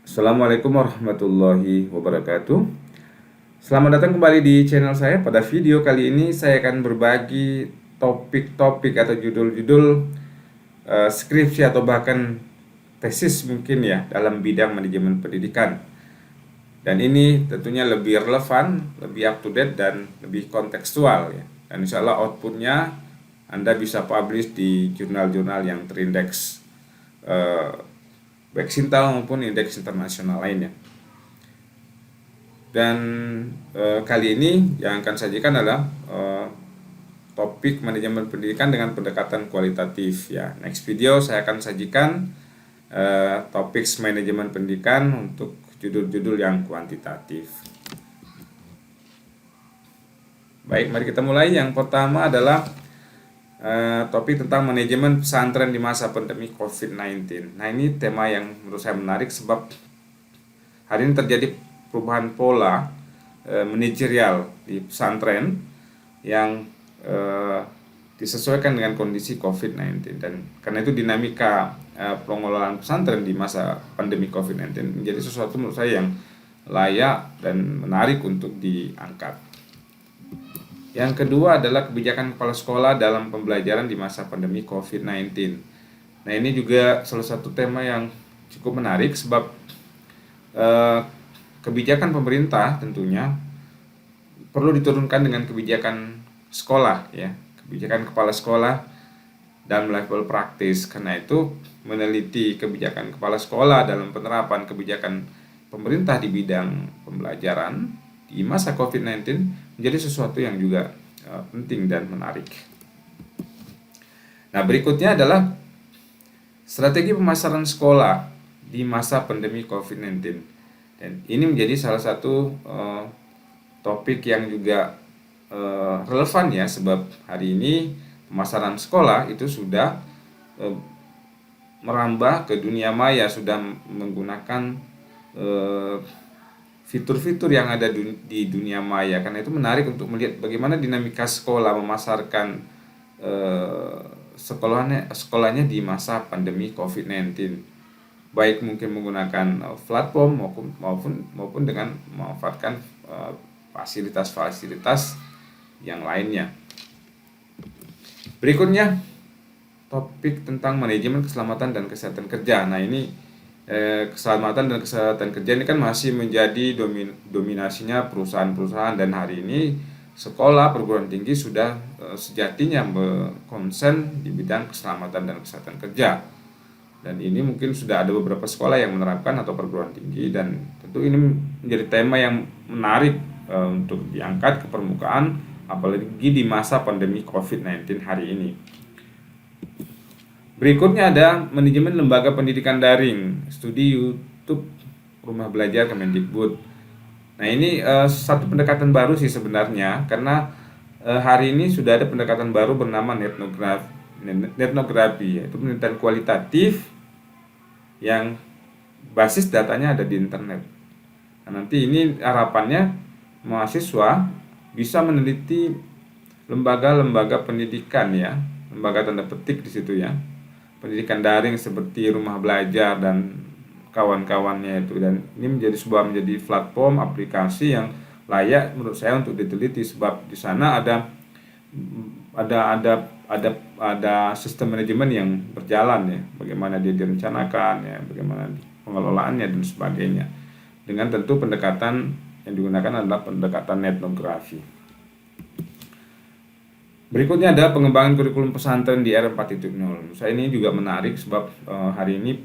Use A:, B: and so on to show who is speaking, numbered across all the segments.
A: Assalamualaikum warahmatullahi wabarakatuh. Selamat datang kembali di channel saya. Pada video kali ini saya akan berbagi topik-topik atau judul-judul skripsi atau bahkan tesis mungkin ya dalam bidang manajemen pendidikan. Dan ini tentunya lebih relevan, lebih up to date dan lebih kontekstual ya. Dan insya Allah outputnya Anda bisa publish di jurnal-jurnal yang terindeks baik Sintal maupun indeks internasional lainnya. Dan kali ini yang akan sajikan adalah topik manajemen pendidikan dengan pendekatan kualitatif ya. Next video saya akan sajikan topik manajemen pendidikan untuk judul-judul yang kuantitatif. Baik, mari kita mulai. Yang pertama adalah topik tentang manajemen pesantren di masa pandemi COVID-19. Nah, ini tema yang menurut saya menarik sebab hari ini terjadi perubahan pola manajerial di pesantren yang disesuaikan dengan kondisi COVID-19, dan karena itu dinamika pengelolaan pesantren di masa pandemi COVID-19 menjadi sesuatu menurut saya yang layak dan menarik untuk diangkat. Yang kedua adalah kebijakan kepala sekolah dalam pembelajaran di masa pandemi COVID-19. Nah, ini juga salah satu tema yang cukup menarik sebab kebijakan pemerintah tentunya perlu diturunkan dengan kebijakan sekolah ya, kebijakan kepala sekolah dalam level praktis. Karena itu meneliti kebijakan kepala sekolah dalam penerapan kebijakan pemerintah di bidang pembelajaran di masa COVID-19 menjadi sesuatu yang juga penting dan menarik. Nah, berikutnya adalah strategi pemasaran sekolah di masa pandemi COVID-19. Dan ini menjadi salah satu topik yang juga relevan ya, sebab hari ini pemasaran sekolah itu sudah merambah ke dunia maya, sudah menggunakan fitur-fitur yang ada di dunia maya. Karena itu menarik untuk melihat bagaimana dinamika sekolah memasarkan sekolahnya di masa pandemi COVID-19, baik mungkin menggunakan platform maupun dengan memanfaatkan fasilitas-fasilitas yang lainnya. Berikutnya topik tentang manajemen keselamatan dan kesehatan kerja. Nah, ini keselamatan dan kesehatan kerja ini kan masih menjadi dominasinya perusahaan-perusahaan, dan hari ini sekolah perguruan tinggi sudah sejatinya berkonsen di bidang keselamatan dan kesehatan kerja. Dan ini mungkin sudah ada beberapa sekolah yang menerapkan atau perguruan tinggi, dan tentu ini menjadi tema yang menarik untuk diangkat ke permukaan apalagi di masa pandemi COVID-19 hari ini. Berikutnya ada manajemen lembaga pendidikan daring, studi YouTube Rumah Belajar Kemendikbud. Nah, ini satu pendekatan baru sih sebenarnya, karena hari ini sudah ada pendekatan baru bernama netnografi, yaitu penelitian kualitatif yang basis datanya ada di internet. Nah, nanti ini harapannya mahasiswa bisa meneliti lembaga-lembaga pendidikan ya, lembaga tanda petik di situ ya, pendidikan daring seperti Rumah Belajar dan kawan-kawannya itu. Dan ini menjadi platform aplikasi yang layak menurut saya untuk diteliti, sebab di sana ada sistem manajemen yang berjalan ya, bagaimana dia direncanakan ya, bagaimana pengelolaannya dan sebagainya. Dengan tentu pendekatan yang digunakan adalah pendekatan etnografi. Berikutnya ada pengembangan kurikulum pesantren di era 4.0. Saya ini juga menarik sebab hari ini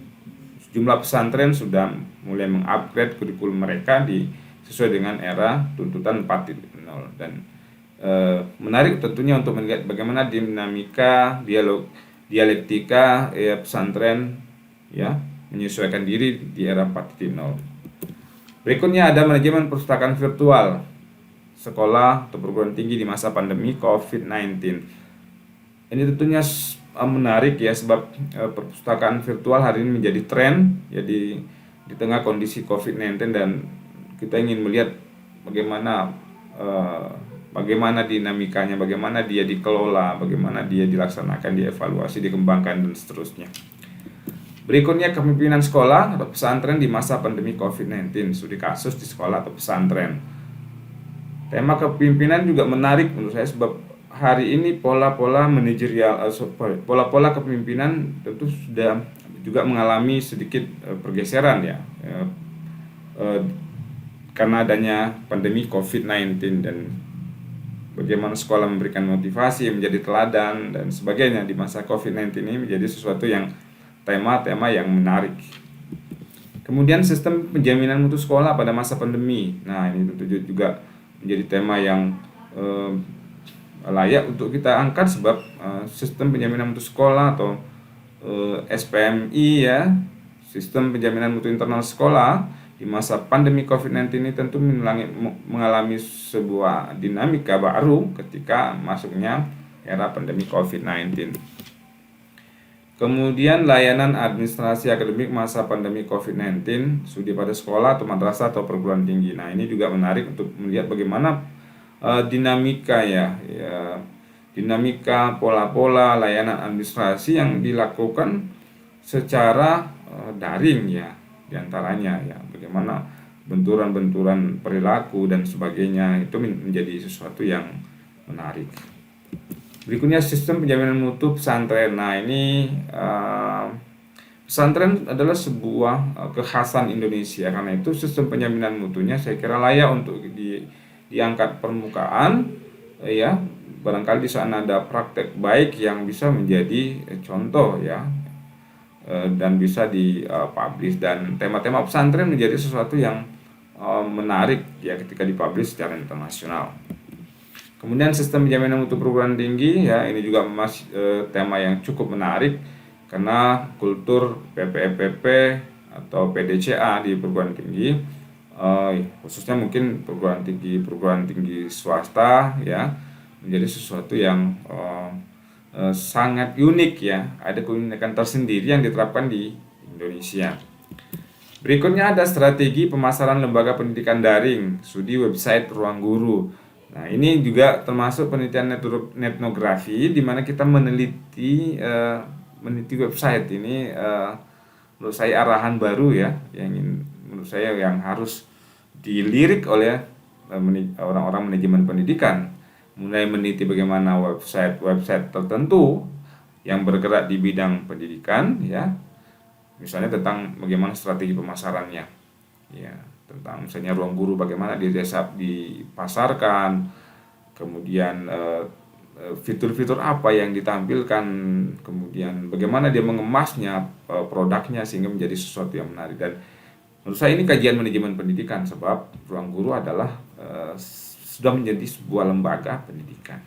A: jumlah pesantren sudah mulai mengupgrade kurikulum mereka sesuai dengan era tuntutan 4.0, dan menarik tentunya untuk melihat bagaimana dinamika dialektika pesantren ya menyesuaikan diri di era 4.0. Berikutnya ada manajemen perpustakaan virtual sekolah atau perguruan tinggi di masa pandemi COVID-19. Ini tentunya menarik ya, sebab perpustakaan virtual hari ini menjadi tren ya di tengah kondisi COVID-19, dan kita ingin melihat bagaimana dinamikanya, bagaimana dia dikelola, bagaimana dia dilaksanakan, dievaluasi, dikembangkan dan seterusnya. Berikutnya kepemimpinan sekolah atau pesantren di masa pandemi COVID-19, studi kasus di sekolah atau pesantren. Tema kepemimpinan juga menarik menurut saya sebab hari ini pola-pola manajerial, pola-pola kepemimpinan tentu sudah juga mengalami sedikit pergeseran ya, eh, karena adanya pandemi COVID-19 dan bagaimana sekolah memberikan motivasi, menjadi teladan dan sebagainya di masa COVID-19 ini menjadi sesuatu yang tema-tema yang menarik. Kemudian sistem penjaminan mutu sekolah pada masa pandemi. Nah, ini tentu juga menjadi tema yang layak untuk kita angkat sebab sistem penjaminan mutu sekolah atau SPMI ya, sistem penjaminan mutu internal sekolah di masa pandemi COVID-19 ini tentu mengalami sebuah dinamika baru ketika masuknya era pandemi COVID-19. Kemudian layanan administrasi akademik masa pandemi COVID-19, studi pada sekolah atau madrasah atau perguruan tinggi. Nah, ini juga menarik untuk melihat bagaimana dinamika dinamika pola-pola layanan administrasi yang dilakukan secara daring ya, diantaranya ya, bagaimana benturan-benturan perilaku dan sebagainya itu menjadi sesuatu yang menarik. Berikutnya sistem penjaminan mutu pesantren. Nah, ini pesantren adalah sebuah kekhasan Indonesia, karena itu sistem penjaminan mutunya saya kira layak untuk diangkat permukaan ya. Barangkali di sana ada praktek baik yang bisa menjadi contoh ya, dan bisa dipublish, dan tema-tema pesantren menjadi sesuatu yang menarik ya ketika dipublish secara internasional. Kemudian sistem penjaminan mutu perguruan tinggi ya, ini juga masih tema yang cukup menarik karena kultur PPEPP atau PDCA di perguruan tinggi, khususnya mungkin perguruan tinggi swasta ya, menjadi sesuatu yang sangat unik ya, ada keunikan tersendiri yang diterapkan di Indonesia. Berikutnya ada strategi pemasaran lembaga pendidikan daring, studi website Ruang Guru. Nah, ini juga termasuk penelitian etnografi di mana kita meneliti website ini. Menurut saya arahan baru ya, yang menurut saya yang harus dilirik oleh orang-orang manajemen pendidikan, mulai meneliti bagaimana website tertentu yang bergerak di bidang pendidikan ya, misalnya tentang bagaimana strategi pemasarannya ya, tentang misalnya Ruang Guru bagaimana dipasarkan, kemudian fitur-fitur apa yang ditampilkan, kemudian bagaimana dia mengemasnya, produknya sehingga menjadi sesuatu yang menarik. Dan menurut saya ini kajian manajemen pendidikan sebab Ruang Guru adalah sudah menjadi sebuah lembaga pendidikan.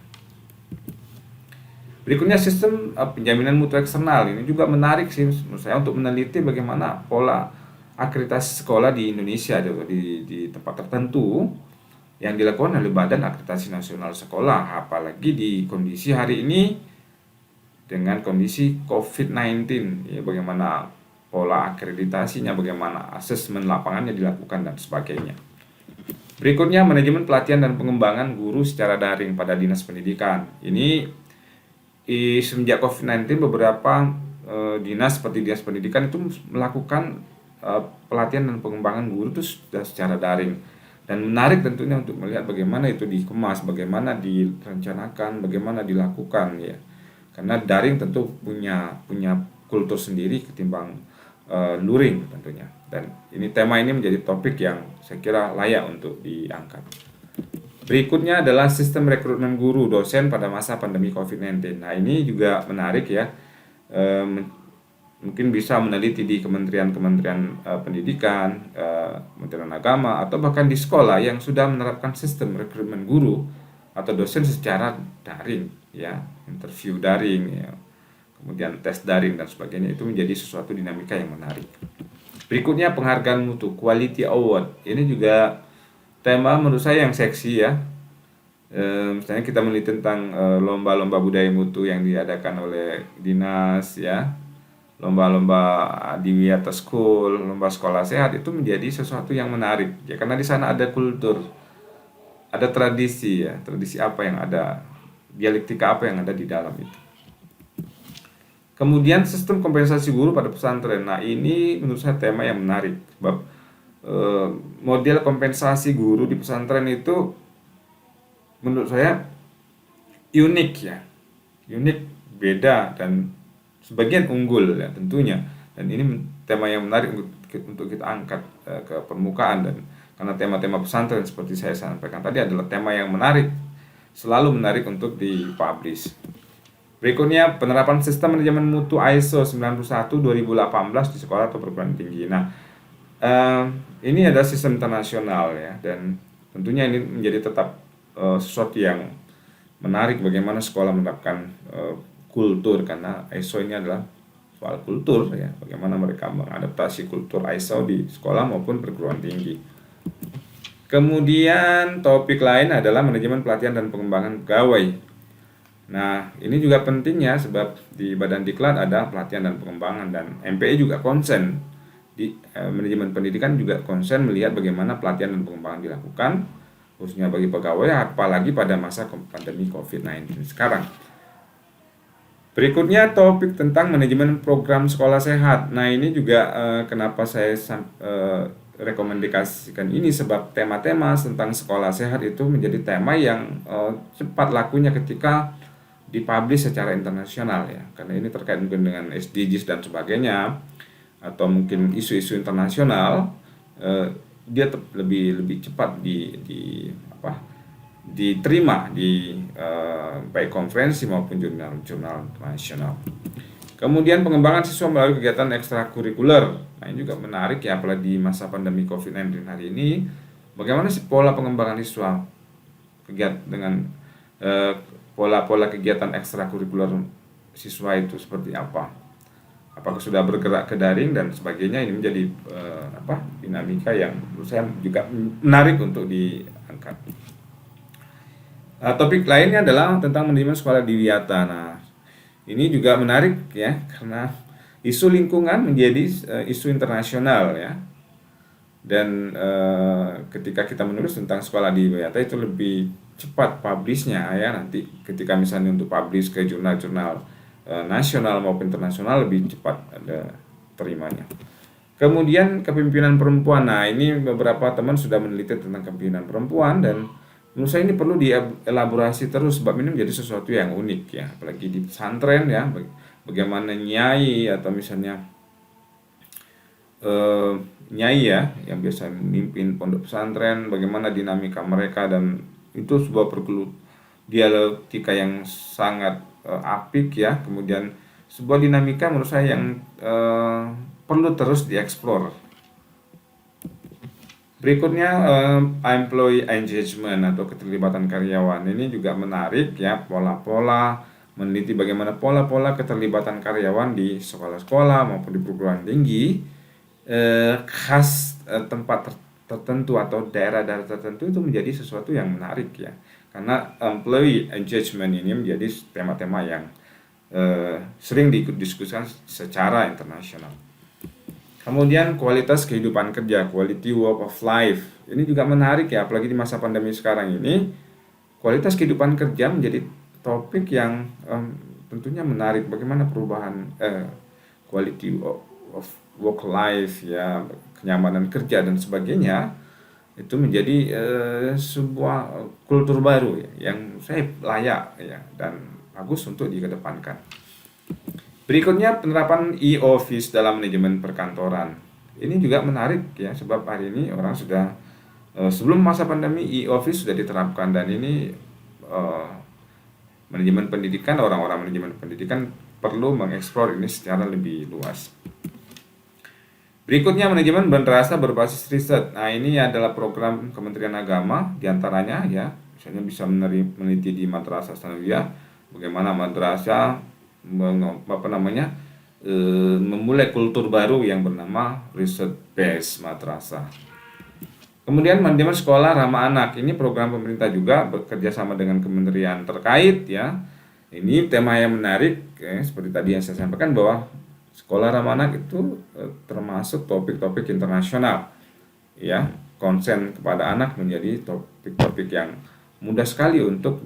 A: Berikutnya sistem penjaminan mutu eksternal, ini juga menarik sih menurut saya untuk meneliti bagaimana pola akreditasi sekolah di Indonesia di tempat tertentu yang dilakukan oleh Badan Akreditasi Nasional Sekolah, apalagi di kondisi hari ini dengan kondisi COVID-19 ya, bagaimana pola akreditasinya, bagaimana asesmen lapangannya dilakukan dan sebagainya. Berikutnya manajemen pelatihan dan pengembangan guru secara daring pada Dinas Pendidikan. Ini semenjak COVID-19 beberapa dinas seperti Dinas Pendidikan itu melakukan pelatihan dan pengembangan guru itu sudah secara daring, dan menarik tentunya untuk melihat bagaimana itu dikemas, bagaimana direncanakan, bagaimana dilakukan ya, karena daring tentu punya kultur sendiri ketimbang luring tentunya, dan ini tema ini menjadi topik yang saya kira layak untuk diangkat. Berikutnya adalah sistem rekrutmen guru dosen pada masa pandemi COVID-19. Nah, ini juga menarik ya, mungkin bisa meneliti di kementerian pendidikan, Kementerian Agama, atau bahkan di sekolah yang sudah menerapkan sistem rekrutmen guru atau dosen secara daring ya, interview daring ya, kemudian tes daring dan sebagainya. Itu menjadi sesuatu dinamika yang menarik. Berikutnya penghargaan mutu, quality award. Ini juga tema menurut saya yang seksi ya. Misalnya kita meneliti tentang lomba-lomba budaya mutu yang diadakan oleh dinas ya, lomba-lomba di Wiyata School, lomba sekolah sehat, itu menjadi sesuatu yang menarik ya, karena di sana ada kultur, ada tradisi ya, tradisi apa yang ada, dialektika apa yang ada di dalam itu. Kemudian sistem kompensasi guru pada pesantren. Nah, ini menurut saya tema yang menarik sebab model kompensasi guru di pesantren itu menurut saya unik ya. Unik, beda dan sebagian unggul ya tentunya. Dan ini tema yang menarik untuk kita angkat ke permukaan, dan karena tema-tema pesantren seperti saya sampaikan tadi adalah tema yang menarik, selalu menarik untuk dipublish. Berikutnya, penerapan sistem manajemen mutu ISO 91/2018 di sekolah atau perguruan tinggi. Nah, ini adalah sistem internasional ya, dan tentunya ini menjadi tetap sesuatu yang menarik bagaimana sekolah menerapkan kultur, karena ISO ini adalah soal kultur ya, bagaimana mereka mengadaptasi kultur ISO di sekolah maupun perguruan tinggi. Kemudian topik lain adalah manajemen pelatihan dan pengembangan pegawai. Nah, ini juga pentingnya sebab di Badan Diklat ada pelatihan dan pengembangan, dan MPI juga konsen di manajemen pendidikan juga konsen melihat bagaimana pelatihan dan pengembangan dilakukan khususnya bagi pegawai, apalagi pada masa pandemi COVID-19 sekarang. Berikutnya topik tentang manajemen program sekolah sehat. Nah, ini juga kenapa saya rekomendasikan ini sebab tema-tema tentang sekolah sehat itu menjadi tema yang cepat lakunya ketika dipublish secara internasional ya, karena ini terkait mungkin dengan SDGs dan sebagainya, atau mungkin isu-isu internasional, dia lebih cepat diterima di baik konferensi maupun jurnal-jurnal internasional. Kemudian pengembangan siswa melalui kegiatan ekstrakurikuler. Nah, ini juga menarik ya, apalagi di masa pandemi COVID-19 hari ini. Bagaimana sih pola pengembangan siswa dengan pola-pola kegiatan ekstrakurikuler siswa itu seperti apa? Apakah sudah bergerak ke daring dan sebagainya? Ini menjadi dinamika yang menurut saya juga menarik untuk diangkat. Topik lainnya adalah tentang manajemen sekolah di Wiyata. Nah, ini juga menarik ya, karena isu lingkungan menjadi isu internasional ya. Dan ketika kita menulis tentang sekolah di Wiyata itu lebih cepat publishnya ya, nanti ketika misalnya untuk publish ke jurnal-jurnal nasional maupun internasional lebih cepat ada terimanya. Kemudian kepemimpinan perempuan. Nah, ini beberapa teman sudah meneliti tentang kepemimpinan perempuan, dan menurut saya ini perlu dielaborasi terus sebab ini menjadi sesuatu yang unik ya, apalagi di pesantren ya, bagaimana nyai atau misalnya nyai ya yang biasa memimpin pondok pesantren, bagaimana dinamika mereka, dan itu sebuah dialektika yang sangat apik ya. Kemudian sebuah dinamika menurut saya yang perlu terus dieksplor. Berikutnya employee engagement atau keterlibatan karyawan. Ini juga menarik ya, pola-pola meneliti bagaimana pola-pola keterlibatan karyawan di sekolah-sekolah maupun di perguruan tinggi khas tempat tertentu atau daerah-daerah tertentu, itu menjadi sesuatu yang menarik ya, karena employee engagement ini menjadi tema-tema yang sering didiskusikan secara internasional. Kemudian kualitas kehidupan kerja, quality work of life, ini juga menarik ya, apalagi di masa pandemi sekarang ini. Kualitas kehidupan kerja menjadi topik yang tentunya menarik, bagaimana perubahan quality of work life ya, kenyamanan kerja dan sebagainya, itu menjadi sebuah kultur baru ya, yang saya layak ya dan bagus untuk dikedepankan. Berikutnya penerapan e-office dalam manajemen perkantoran. Ini juga menarik ya, sebab hari ini orang sudah sebelum masa pandemi e-office sudah diterapkan, dan ini manajemen pendidikan, orang-orang manajemen pendidikan perlu mengeksplor ini secara lebih luas. Berikutnya manajemen madrasah berbasis riset. Nah, ini adalah program Kementerian Agama diantaranya ya, misalnya bisa meneliti di madrasah sanawiyah, bagaimana madrasah memulai kultur baru yang bernama riset based madrasah. Kemudian manajemen sekolah ramah anak, ini program pemerintah juga bekerja sama dengan kementerian terkait ya. Ini tema yang menarik seperti tadi yang saya sampaikan, bahwa sekolah ramah anak itu termasuk topik-topik internasional ya. Konsen kepada anak menjadi topik-topik yang mudah sekali untuk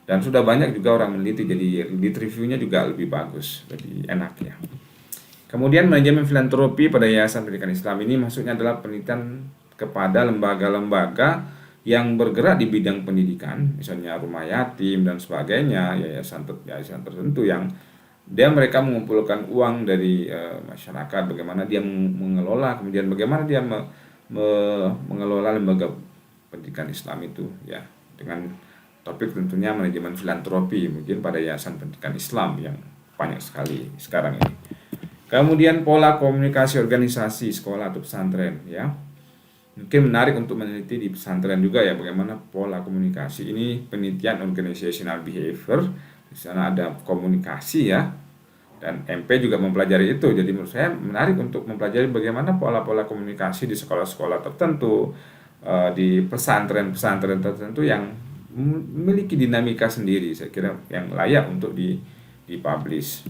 A: dan sudah banyak juga orang meneliti, jadi lead reviewnya juga lebih bagus, lebih enak ya. Kemudian manajemen filantropi pada Yayasan Pendidikan Islam ini maksudnya adalah penelitian kepada lembaga-lembaga yang bergerak di bidang pendidikan, misalnya rumah yatim dan sebagainya, yayasan tertentu yang mereka mengumpulkan uang dari masyarakat, bagaimana dia mengelola, kemudian bagaimana dia mengelola lembaga pendidikan Islam itu ya, dengan topik tentunya manajemen filantropi, mungkin pada Yayasan Pendidikan Islam yang banyak sekali sekarang ini. Kemudian pola komunikasi organisasi sekolah atau pesantren ya. Mungkin menarik untuk meneliti di pesantren juga ya, bagaimana pola komunikasi ini, penelitian organizational behavior. Di sana ada komunikasi ya. Dan MP juga mempelajari itu. Jadi menurut saya menarik untuk mempelajari bagaimana pola-pola komunikasi di sekolah-sekolah tertentu, di pesantren-pesantren tertentu yang memiliki dinamika sendiri. Saya kira yang layak untuk dipublish.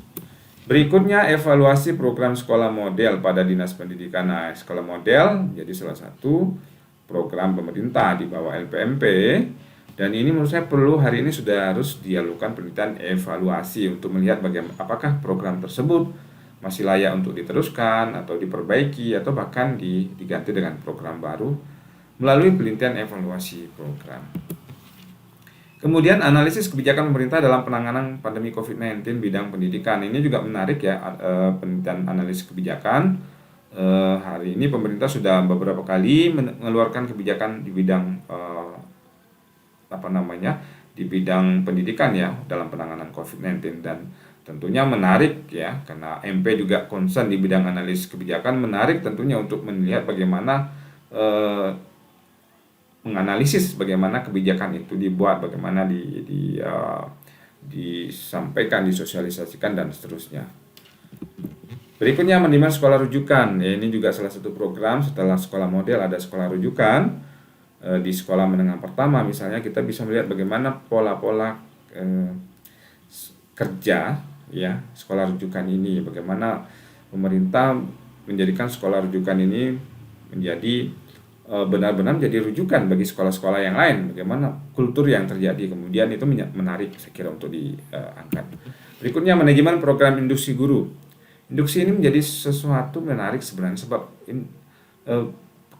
A: Berikutnya evaluasi program sekolah model pada Dinas Pendidikan. Nah, sekolah model jadi salah satu program pemerintah di bawah LPMP, dan ini menurut saya perlu hari ini sudah harus dilakukan penelitian evaluasi untuk melihat bagaimana apakah program tersebut masih layak untuk diteruskan atau diperbaiki atau bahkan diganti dengan program baru melalui penelitian evaluasi program. Kemudian analisis kebijakan pemerintah dalam penanganan pandemi COVID-19 bidang pendidikan. Ini juga menarik ya, penelitian analisis kebijakan. Hari ini pemerintah sudah beberapa kali mengeluarkan kebijakan di bidang di bidang pendidikan ya dalam penanganan COVID-19, dan tentunya menarik ya karena MP juga concern di bidang analisis kebijakan. Menarik tentunya untuk melihat bagaimana menganalisis bagaimana kebijakan itu dibuat, bagaimana disampaikan, disosialisasikan dan seterusnya. Berikutnya manajemen sekolah rujukan. Ya, ini juga salah satu program. Setelah sekolah model ada sekolah rujukan. Di sekolah menengah pertama misalnya kita bisa melihat bagaimana pola-pola kerja ya sekolah rujukan ini, bagaimana pemerintah menjadikan sekolah rujukan ini menjadi benar-benar menjadi rujukan bagi sekolah-sekolah yang lain, bagaimana kultur yang terjadi, kemudian itu menarik saya kira untuk diangkat. Berikutnya manajemen program induksi guru. Induksi ini menjadi sesuatu menarik sebenarnya, sebab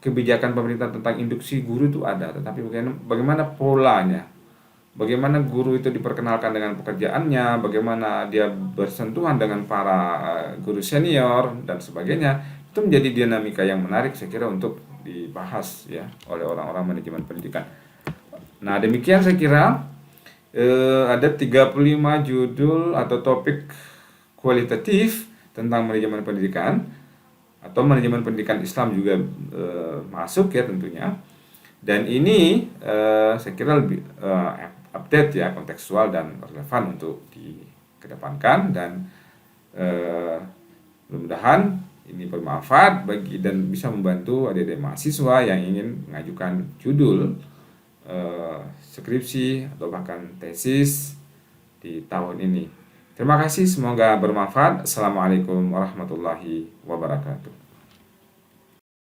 A: kebijakan pemerintah tentang induksi guru itu ada, tetapi bagaimana polanya, bagaimana guru itu diperkenalkan dengan pekerjaannya, bagaimana dia bersentuhan dengan para guru senior dan sebagainya, itu menjadi dinamika yang menarik saya kira untuk dibahas ya oleh orang-orang manajemen pendidikan. Nah, demikian saya kira ada 35 judul atau topik kualitatif tentang manajemen pendidikan atau manajemen pendidikan Islam juga masuk ya tentunya. Dan ini saya kira lebih update ya, kontekstual dan relevan untuk dikedepankan, dan mudah-mudahan ini bermanfaat bagi dan bisa membantu adik-adik mahasiswa yang ingin mengajukan judul skripsi atau bahkan tesis di tahun ini. Terima kasih, semoga bermanfaat. Assalamualaikum warahmatullahi wabarakatuh.